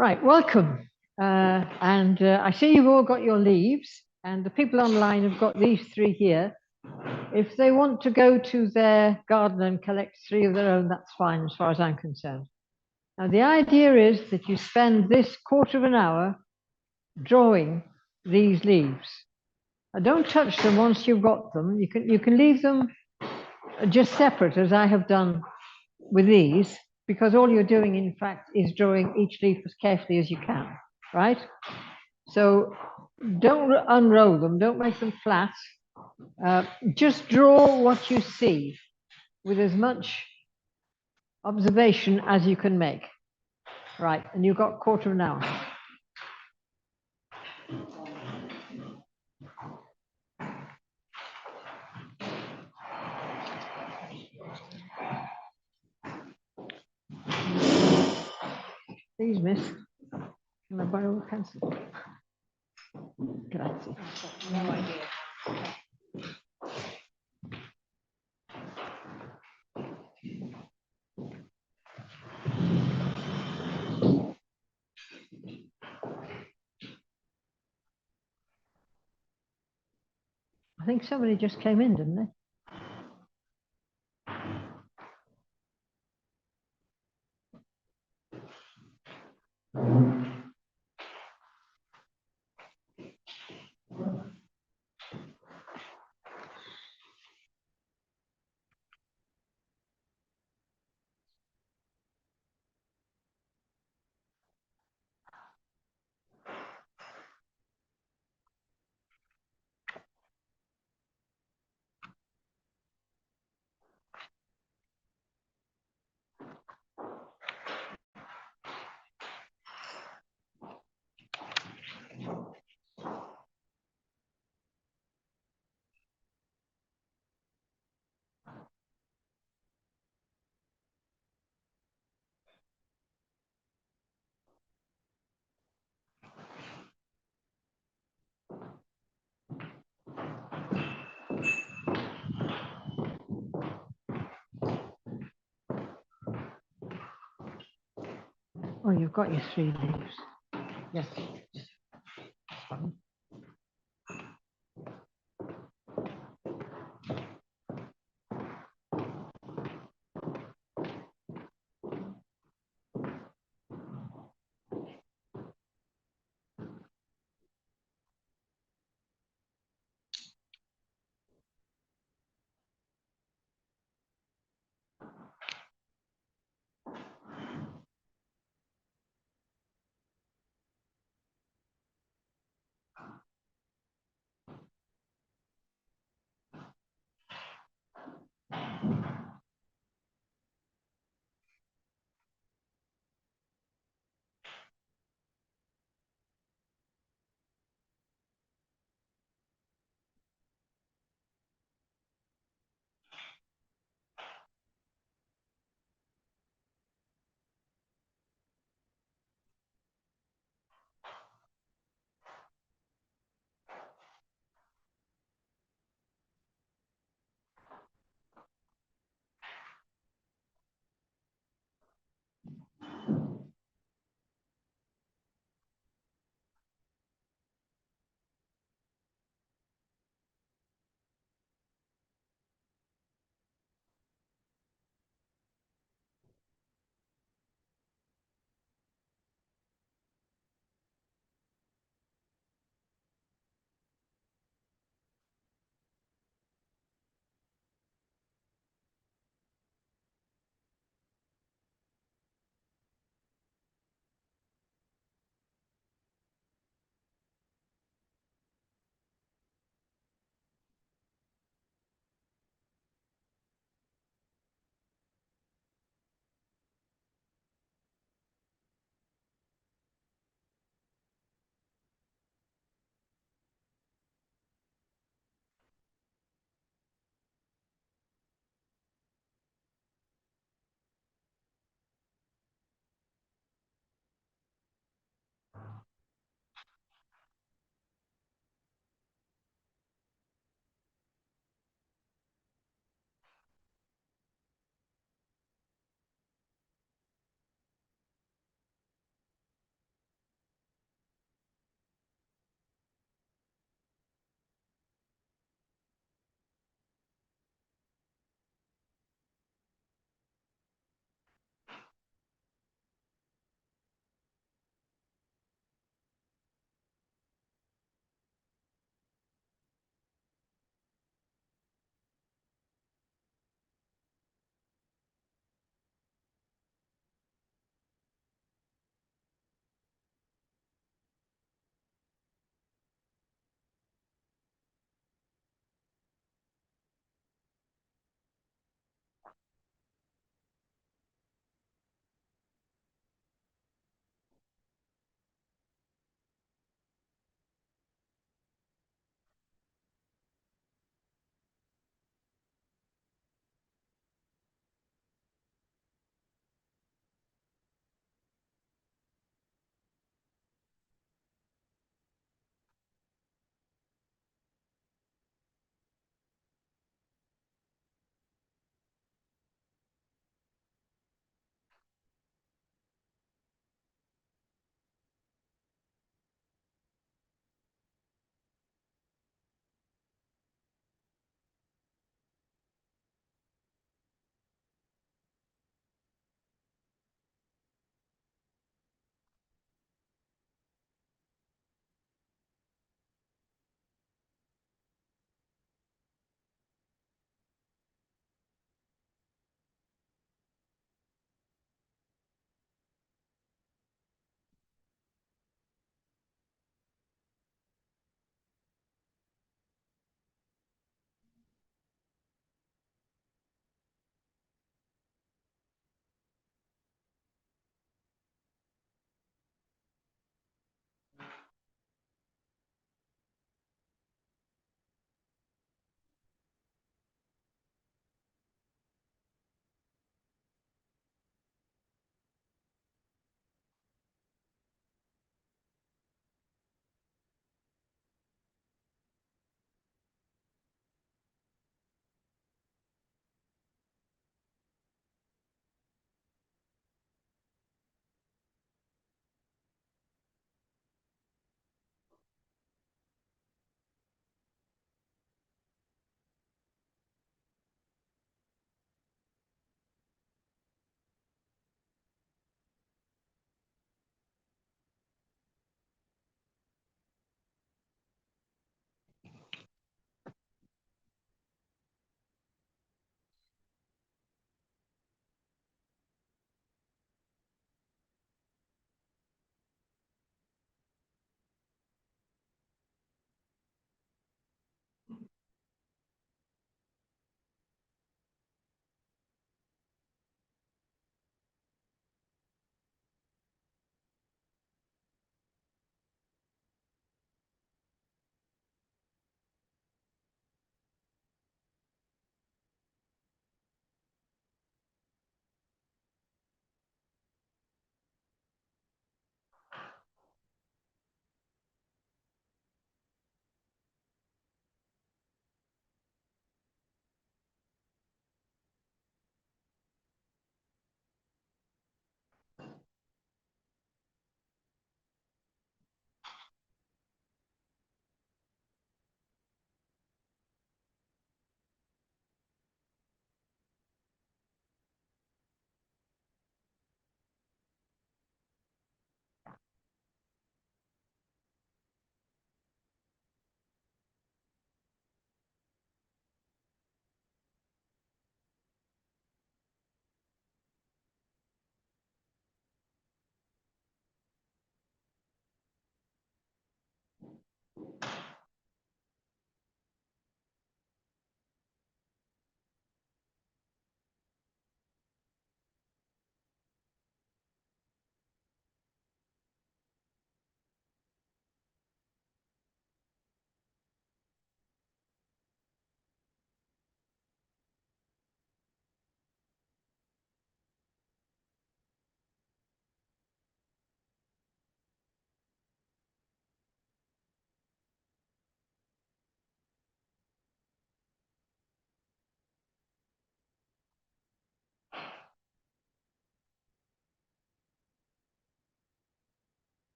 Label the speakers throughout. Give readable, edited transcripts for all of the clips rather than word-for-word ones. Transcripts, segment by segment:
Speaker 1: Right, welcome. I see you've all got your leaves, and the people online have got these three here. If they want to go to their garden and collect three of their own, that's fine as far as I'm concerned. Now, the idea is that you spend this quarter of an hour drawing these leaves. Now, don't touch them once you've got them. You can leave them just separate, as I have done with these, because all you're doing, in fact, is drawing each leaf as carefully as you can, right? So don't unroll them, don't make them flat. Just draw what you see with as much observation as you can make. Right, and you've got a quarter of an hour. Please, miss, can I borrow a pencil? Grazie.
Speaker 2: No idea.
Speaker 1: I think somebody just came in, didn't they? Oh, you've got your three leaves. Yes.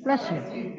Speaker 1: Bless you.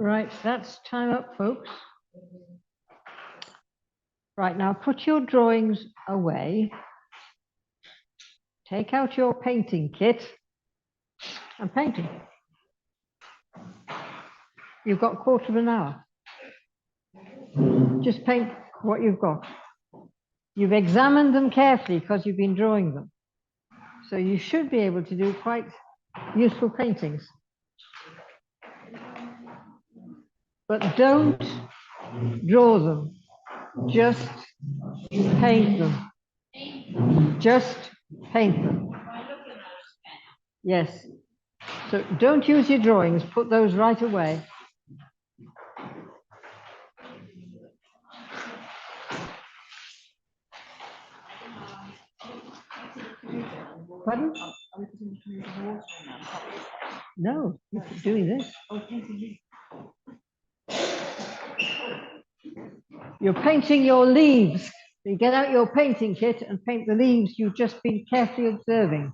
Speaker 1: Right, that's time up, folks. Right, now put your drawings away. Take out your painting kit and paint them. You've got a quarter of an hour. Just paint what you've got. You've examined them carefully because you've been drawing them. So you should be able to do quite useful paintings. But don't draw them. Just paint them. Just paint them. Yes. So don't use your drawings. Put those right away. Pardon? No, you're doing this. You're painting your leaves. You get out your painting kit and paint the leaves you've just been carefully observing.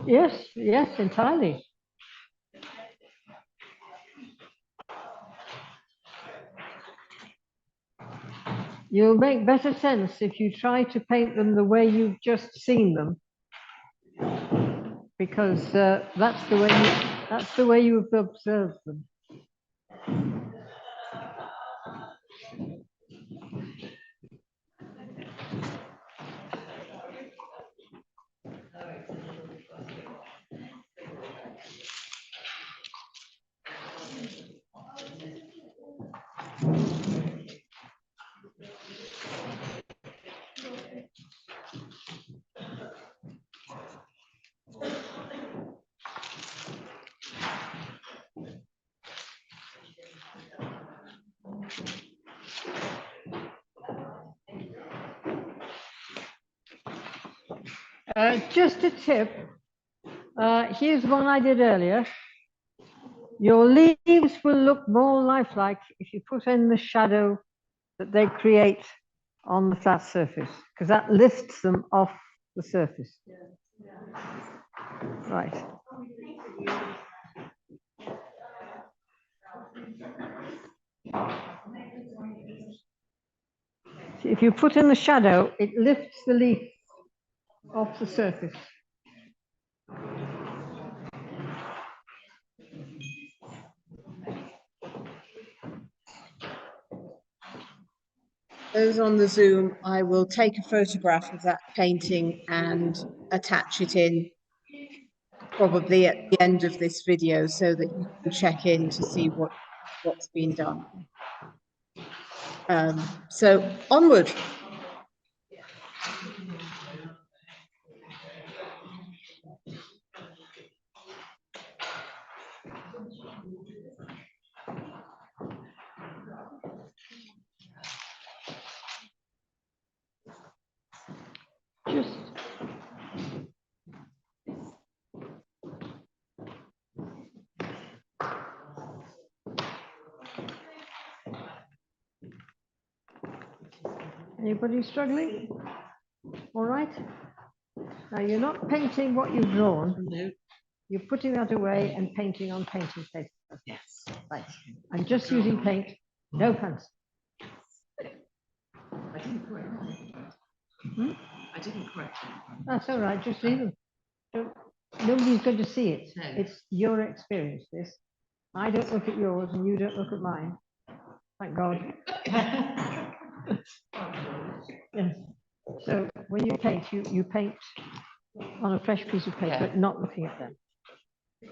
Speaker 1: Yes, yes, entirely. You'll make better sense if you try to paint them the way you've just seen them, because that's the way you've observed them. Just a tip. Here's one I did earlier. Your leaves will look more lifelike if you put in the shadow that they create on the flat surface, because that lifts them off the surface. Right. If you put in the shadow, it lifts the leaf off the surface.
Speaker 2: Those on the Zoom, I will take a photograph of that painting and attach it in probably at the end of this video so that you can check in to see what's been done. So onward.
Speaker 1: Just anybody struggling? All right. Now you're not painting what you've drawn.
Speaker 3: No.
Speaker 1: You're putting that away and painting on painting paper.
Speaker 3: Yes.
Speaker 1: Right. I'm just using paint, no pens.
Speaker 3: I didn't correct it. I didn't correct it.
Speaker 1: That's all right. Just leave them. Nobody's going to see it.
Speaker 3: No.
Speaker 1: It's your experience, this. I don't look at yours and you don't look at mine. Thank God. Yes. So when you paint, you paint on a fresh piece of paper,
Speaker 3: Yeah.
Speaker 1: not looking at them.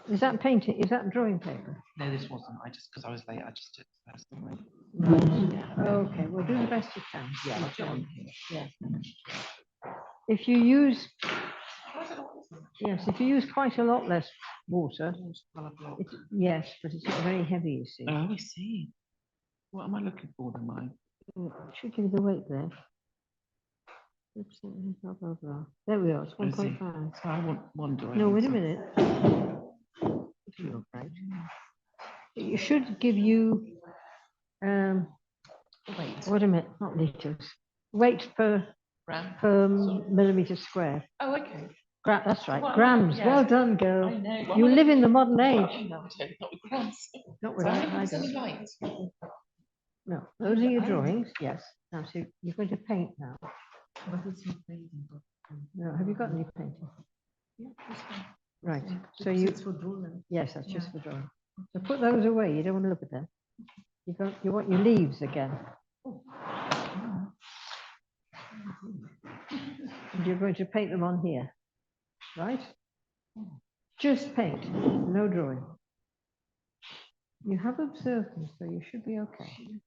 Speaker 1: Is that painting? Is that drawing paper?
Speaker 3: No, this wasn't. I just, because I was late, I just took the first one.
Speaker 1: Right. Okay, well, do the best you can.
Speaker 3: Yeah, I'll do it on here.
Speaker 1: Yeah. If you use, yes, if you use quite a lot less water, yes, but it's not very heavy, you see.
Speaker 3: Oh, I see. What am I looking for then, mine?
Speaker 1: It should give you the weight there. Blah, blah, blah. There we are, it's 1.5.
Speaker 3: So I want one drawing.
Speaker 1: No, wait a minute. Right. It should give you,
Speaker 3: Wait.
Speaker 1: wait a minute, not liters. Weight per
Speaker 3: Gram.
Speaker 1: per millimetre square.
Speaker 3: Oh, okay.
Speaker 1: That's right,
Speaker 3: Well,
Speaker 1: grams.
Speaker 3: yeah.
Speaker 1: Well done, girl.
Speaker 3: I know. Well,
Speaker 1: You live in the modern
Speaker 3: well,
Speaker 1: age.
Speaker 3: no, I don't, not with grams.
Speaker 1: Not with
Speaker 3: So
Speaker 1: that,
Speaker 3: I
Speaker 1: I
Speaker 3: don't any
Speaker 1: don't.
Speaker 3: lights.
Speaker 1: No, those are your drawings, yes. Now, so you're going to paint now. No, have you got any painting?
Speaker 3: Yeah, this one.
Speaker 1: Right,
Speaker 3: Yeah,
Speaker 1: so
Speaker 3: because
Speaker 1: you,
Speaker 3: it's for drawing.
Speaker 1: yes, that's just
Speaker 3: Yeah.
Speaker 1: for drawing. So put those away, you don't want to look at them. You want your leaves again. And you're going to paint them on here, right? Just paint, no drawing. You have observed them, so you should be okay.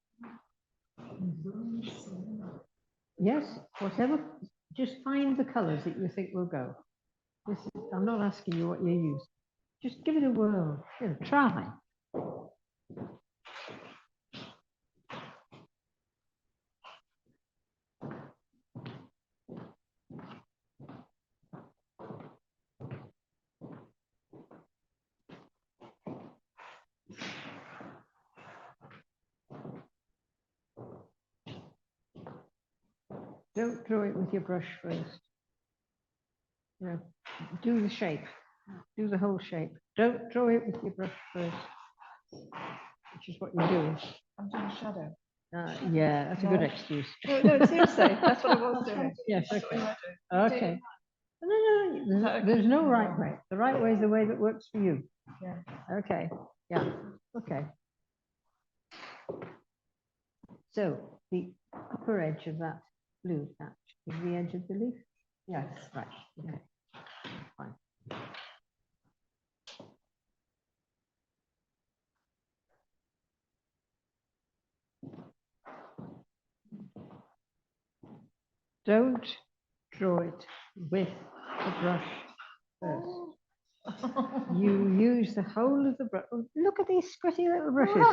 Speaker 1: Yes, whatever, just find the colors that you think will go. I'm not asking you what you use. Just give it a whirl, try. Don't draw it with your brush first. Do the shape. Do the whole shape. Don't draw it with your brush first, which is what you're doing.
Speaker 3: I'm doing a shadow.
Speaker 1: Yeah, that's a good excuse.
Speaker 3: No, seriously, that's what I was doing.
Speaker 1: Yes, okay. Okay. No, there's no right way. The right way is the way that works for you.
Speaker 3: Yeah.
Speaker 1: Okay. Yeah. Okay. So the upper edge of that blue patch is the edge of the leaf? Yes. Right. Okay. Fine. Don't draw it with the brush first. You use the whole of the brush. Oh, look at these squishy little brushes.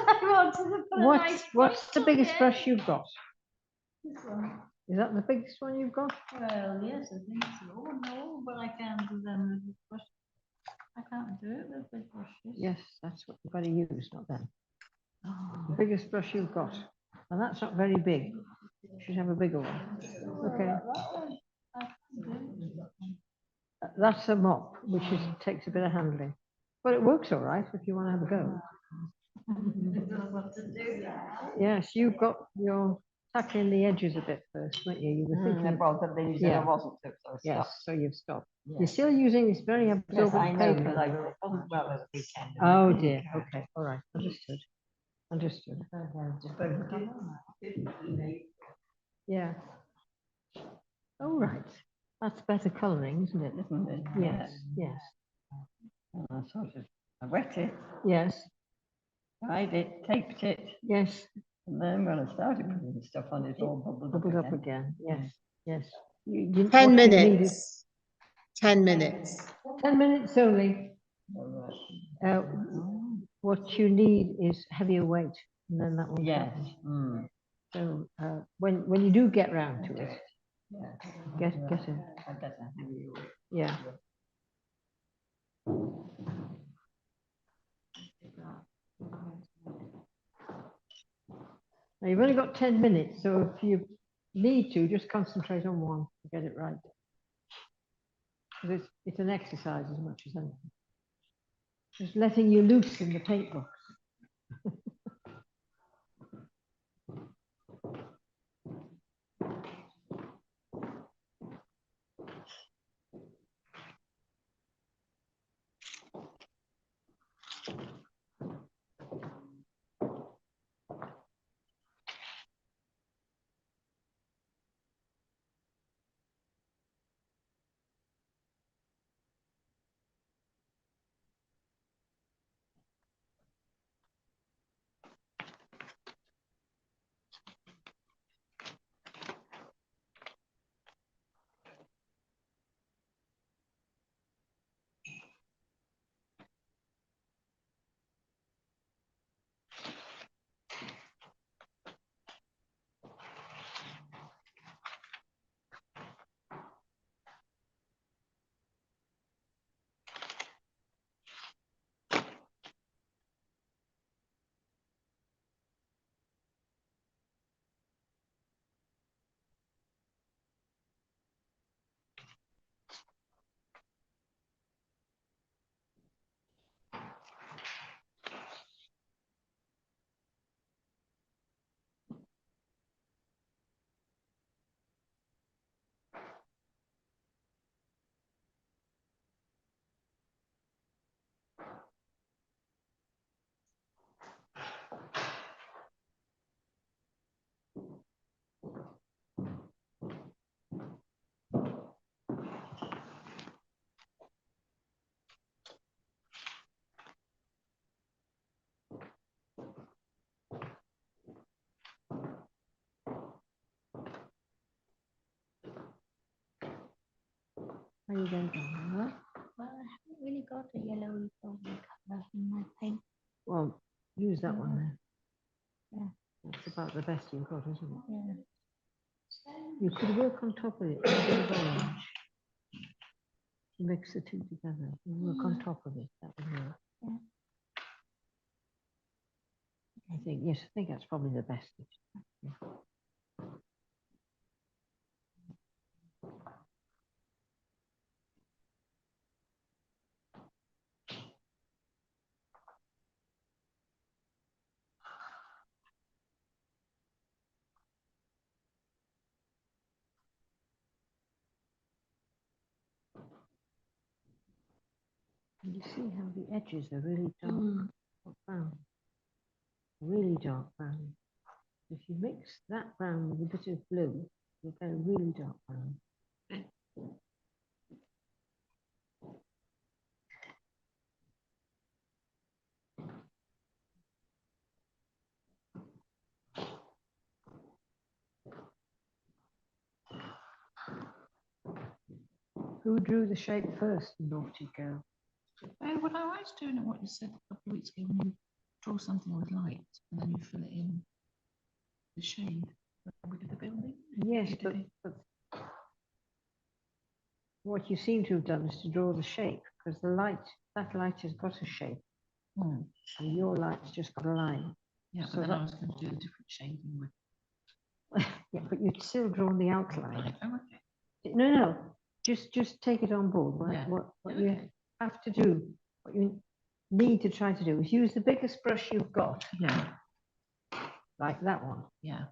Speaker 1: What's the biggest brush you've got?
Speaker 4: This one.
Speaker 1: Is that the biggest one you've got?
Speaker 4: Well, yes, I think so. Oh, no, but I can't do them with the brush. I can't do it with big brushes.
Speaker 1: Yes, that's what you've got to use, not them.
Speaker 4: Oh.
Speaker 1: The biggest brush you've got. And that's not very big. You should have a bigger one. Okay.
Speaker 4: I can do it.
Speaker 1: That's a mop, which takes a bit of handling. But it works all right if you want to have a go. Yes, you've got your tackling the edges a bit first, weren't you? You were thinking.
Speaker 5: Well, the leaves
Speaker 1: Yeah.
Speaker 5: I wasn't, so I
Speaker 1: Yes,
Speaker 5: stopped.
Speaker 1: so you've stopped.
Speaker 5: Yeah.
Speaker 1: You're still using this very
Speaker 5: Yes,
Speaker 1: absorbent
Speaker 5: I know,
Speaker 1: paper.
Speaker 5: but I wasn't well at the weekend.
Speaker 1: Oh dear. Okay. All right. Understood. Understood. Yeah. All right. That's better colouring, isn't it?
Speaker 5: Isn't it?
Speaker 1: Yes. Yes.
Speaker 5: I wet it,
Speaker 1: Yes.
Speaker 5: dried it, taped it,
Speaker 1: Yes.
Speaker 5: and then when I started putting stuff on, it all
Speaker 1: Bubbled up again. Yes. Yes.
Speaker 2: 10
Speaker 1: what you
Speaker 2: minutes. 10 minutes.
Speaker 1: 10 minutes only.
Speaker 5: All right.
Speaker 1: What you need is heavier weight, and then that will
Speaker 5: Yes.
Speaker 1: happen. So when you do get round to it,
Speaker 5: Yeah.
Speaker 1: get it.
Speaker 5: I get a heavy weight.
Speaker 1: Yeah. Now you've only got 10 minutes, so if you need to, just concentrate on one to get it right. Because it's an exercise as much as anything. Just letting you loose in the paintbox. How you going to
Speaker 4: Well, I haven't really got a yellowy golden colour in my paint.
Speaker 1: Well, use that one then.
Speaker 4: Yeah.
Speaker 1: That's about the best you've got, isn't it?
Speaker 4: Yeah.
Speaker 1: You could work on top of it. A bit of orange. Mix the two together. You work on top of it. That would work.
Speaker 4: Yeah.
Speaker 1: I think, yes, I think that's probably the best. Yeah. You see how the edges are really dark brown, really dark brown. If you mix that brown with a bit of blue, you'll get a really dark brown. Who drew the shape first, naughty girl?
Speaker 3: Oh, well, I was doing what you said a couple of weeks ago when you draw something with light and then you fill it in the shade. We did the building.
Speaker 1: Yes,
Speaker 3: You did
Speaker 1: but
Speaker 3: it.
Speaker 1: what you seem to have done is to draw the shape, because the light, that light has got a shape, and your light's just got a line.
Speaker 3: Yeah,
Speaker 1: So
Speaker 3: but then
Speaker 1: that-
Speaker 3: I was going to do a different shading with
Speaker 1: Yeah, but you'd still draw the outline.
Speaker 3: Oh, okay.
Speaker 1: No, just take it on board.
Speaker 3: Yeah.
Speaker 1: What
Speaker 3: Yeah,
Speaker 1: you
Speaker 3: okay.
Speaker 1: have to do, what you need to try to do is use the biggest brush you've got,
Speaker 3: Yeah,
Speaker 1: like that one,
Speaker 3: yeah.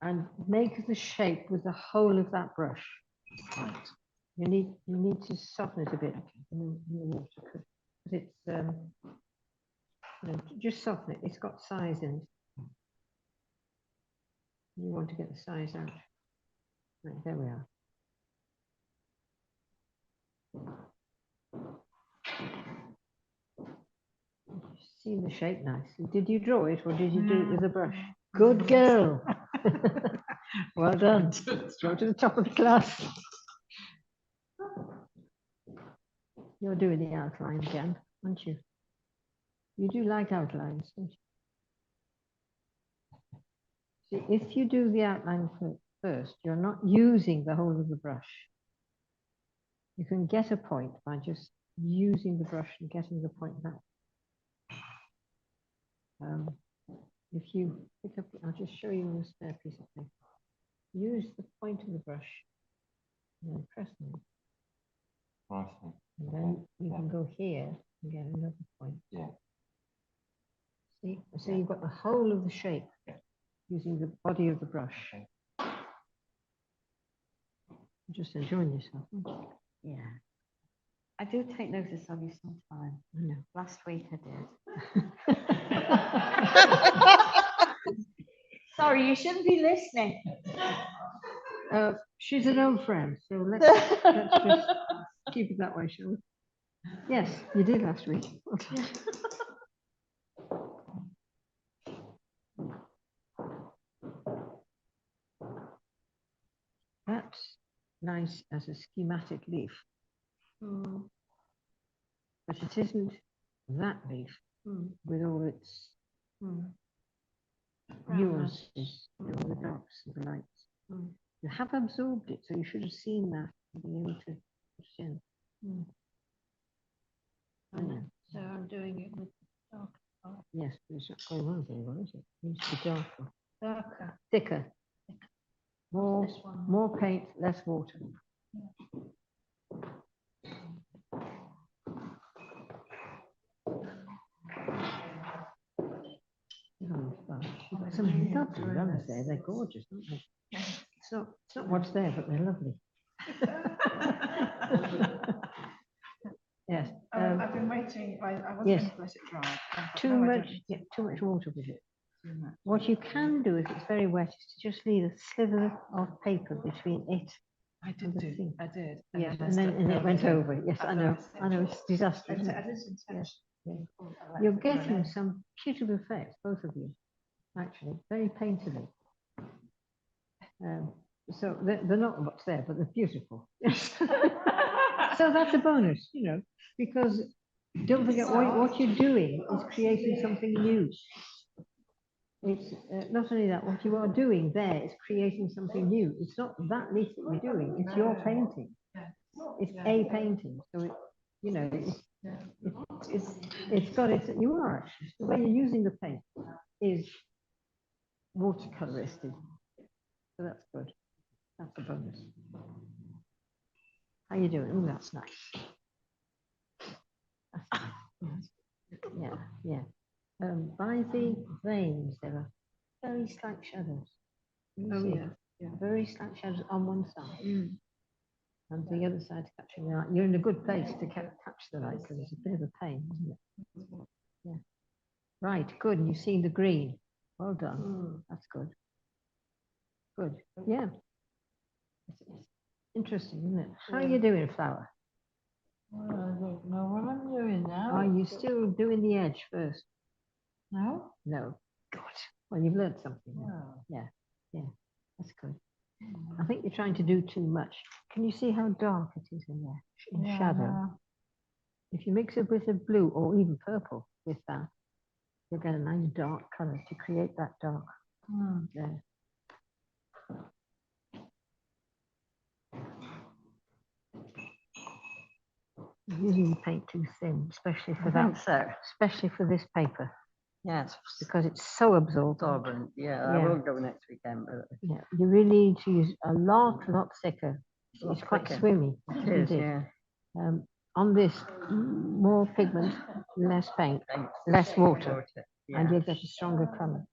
Speaker 1: and make the shape with the whole of that brush.
Speaker 3: Right.
Speaker 1: You need to soften it a bit in the water, because it's just soften it. It's got size in it. You want to get the size out. Right, there we are. See the shape nicely. Did you draw it or did you do it with a brush? Good girl. Well done. Go to the top of the class. You're doing the outline again, aren't you? You do like outlines, don't you? See, if you do the outline first, you're not using the whole of the brush. You can get a point by just using the brush and getting the point back. If you pick up, I'll just show you a spare piece of paper. Use the point of the brush and then press on it. And then you can go here and get another point.
Speaker 6: Yeah.
Speaker 1: See, so you've got the whole of the shape using the body of the brush. Just enjoying yourself, aren't you?
Speaker 7: Yeah. I do take notice of you sometimes.
Speaker 1: I know.
Speaker 7: Last week I did. Sorry, you shouldn't be listening.
Speaker 1: She's an old friend, so let's just keep it that way, shall we? Yes, you did last week. That's nice as a schematic leaf, but it isn't that leaf with all its nuances, the darks and the lights. You have absorbed it, so you should have seen that and be able to push in. I know.
Speaker 4: So I'm doing it with dark,
Speaker 1: Yes, but it's not going on very well, is it? It needs to be darker,
Speaker 4: darker.
Speaker 1: thicker, more,
Speaker 4: This one.
Speaker 1: more paint, less water. You've got some lovely runs there. They're gorgeous, aren't they? It's not what's there, but they're lovely. Yes.
Speaker 3: I've been waiting. I wasn't
Speaker 1: yes.
Speaker 3: going to let it dry.
Speaker 1: Too much water with it. What you can do if it's very wet is to just leave a sliver of paper between it.
Speaker 3: I did do.
Speaker 1: thing.
Speaker 3: I did.
Speaker 1: Yes, and then it went over. Yes, I know. I know it's disastrous.
Speaker 3: I did intentionally.
Speaker 1: You're getting some beautiful effects, both of you, actually, very painterly. So they're not what's there, but they're beautiful. So that's a bonus, you know, because don't forget what you're doing is creating something new. It's not only that, what you are doing there is creating something new. It's not that leaf that you're doing, it's your painting. It's a painting. So, it, you know, it's got its, you are actually, the way you're using the paint is watercoloristic. So that's good. That's a bonus. How you doing? Oh, that's nice. That's nice. Yeah, yeah. By the veins, there are very slight shadows. You
Speaker 2: Oh,
Speaker 1: see?
Speaker 2: yeah.
Speaker 1: Very slight shadows on one side. And the other side's catching the light. You're in a good place to catch the light because it's a bit of a pain, isn't it? Yeah. Right, good. And you've seen the green. Well done. That's good. Good. Yeah. It's interesting, isn't it? How are you doing, Flower?
Speaker 4: Well, I don't know what I'm doing now.
Speaker 1: Are you still doing the edge first?
Speaker 4: No?
Speaker 1: No. Good. Well, you've learned something. Yeah. Yeah. That's good. I think you're trying to do too much. Can you see how dark it is in there? In
Speaker 4: Yeah,
Speaker 1: shadow.
Speaker 4: no.
Speaker 1: If you mix a bit of blue or even purple with that, you'll get a nice dark color to create that dark there. You're using the paint too thin, especially for that,
Speaker 5: So,
Speaker 1: especially for this paper,
Speaker 5: yes,
Speaker 1: because it's so absorbent.
Speaker 5: absorbent. Yeah, I
Speaker 1: Yeah.
Speaker 5: will go next weekend, but
Speaker 1: Yeah, you really need to use a lot thicker.
Speaker 5: Lot
Speaker 1: It's quite
Speaker 5: thicker.
Speaker 1: swimmy.
Speaker 5: it is,
Speaker 1: isn't it?
Speaker 5: yeah.
Speaker 1: On this, more pigment, less paint, less water, and
Speaker 5: Yeah.
Speaker 1: you'll get a stronger color.